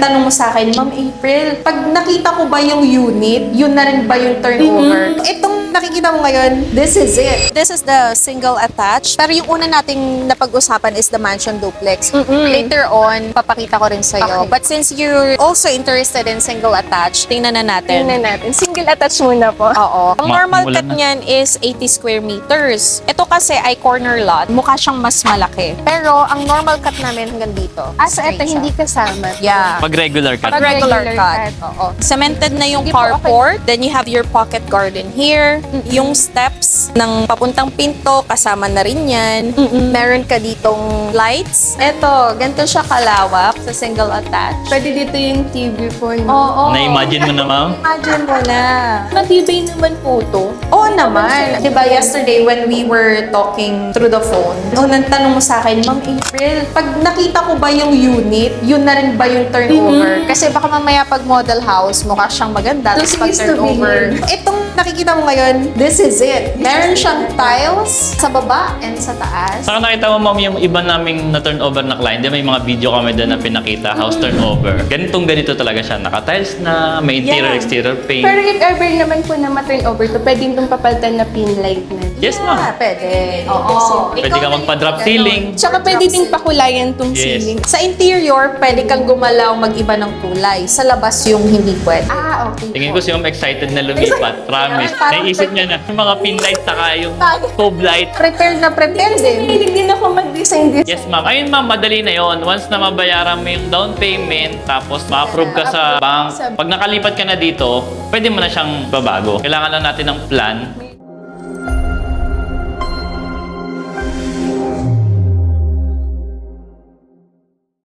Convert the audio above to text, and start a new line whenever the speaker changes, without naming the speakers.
Tanong mo sa akin, Ma'am April, pag nakita ko ba yung unit, yun na rin ba yung turnover? Itong nakikita mo ngayon, this is it. This is the single attached. Pero yung una nating napag-usapan is the mansion duplex. Later on, papakita ko rin sa'yo.
Okay.
But since you're also interested in single attached, tingnan na natin.
Tingnan natin. Single attach muna po.
Oo. Ang normal
Wala
cut
na.
niyan is 80 square meters. Ito kasi ay corner lot. Mukha siyang mas malaki. Pero ang normal cut namin hanggang dito.
So ito
Straight siya.
hindi kasama.
Yeah.
Pag regular cut.
Pag regular
regular
cut.
cut.
Oo. Cemented na yung
Hindi po,
carport. Then you have your pocket garden here. Yung steps ng papuntang pinto, kasama na rin yan. Meron ka ditong lights. Eto, ganito siya kalawak sa single attach.
Pwede dito yung TV po. No?
Oo.
Na-imagine mo na, ma'am?
Imagine mo na.
Matibay naman po to.
Oo naman. Diba yesterday when we were talking through the phone, unang tanong mo sa akin, Ma'am April, pag nakita ko ba yung unit, yun na rin ba yung turnover? Kasi baka mamaya pag model house, mukha siyang maganda. Tapos pag
Please to
turnover,
begin.
itong nakikita mo ngayon, this is it. Meron siyang tiles sa baba and sa taas.
Saka nakita mo, ma'am, yung iba naming na-turnover na client, may mga video kami doon na pinakita, house turnover. Ganito talaga siya. Naka-tiles na, may interior,
Yeah.
exterior paint.
Pero if ever naman po na ma-turn over to, pwede itong papalitan na pin light na.
Yes,
Yeah,
ma'am.
pwede. Oo.
Pwede
Ikaw
ka
na
magpa-drop
yung
ceiling.
ganun.
Tsaka pwede
Drop
ding
ceiling.
pakulayan tong
Yes.
ceiling.
Sa interior, pwede kang gumalaw mag-iba ng kulay. Sa labas yung hindi pwede.
Okay.
Tingin ko si ma'am excited na lumipat. Promise.
Parang-
Naisip niya na yung mga pin light saka yung cove light.
Prepared na prepared din.
Mahilig din ako mag-design this.
Yes, ma'am. Ayun, ma'am, madali na yon. Once na mabayaran mo yung down payment, tapos ma-approve ka sa bank, pag nakalipat ka na dito, pwede mo na siyang babago. Kailangan lang natin ng plan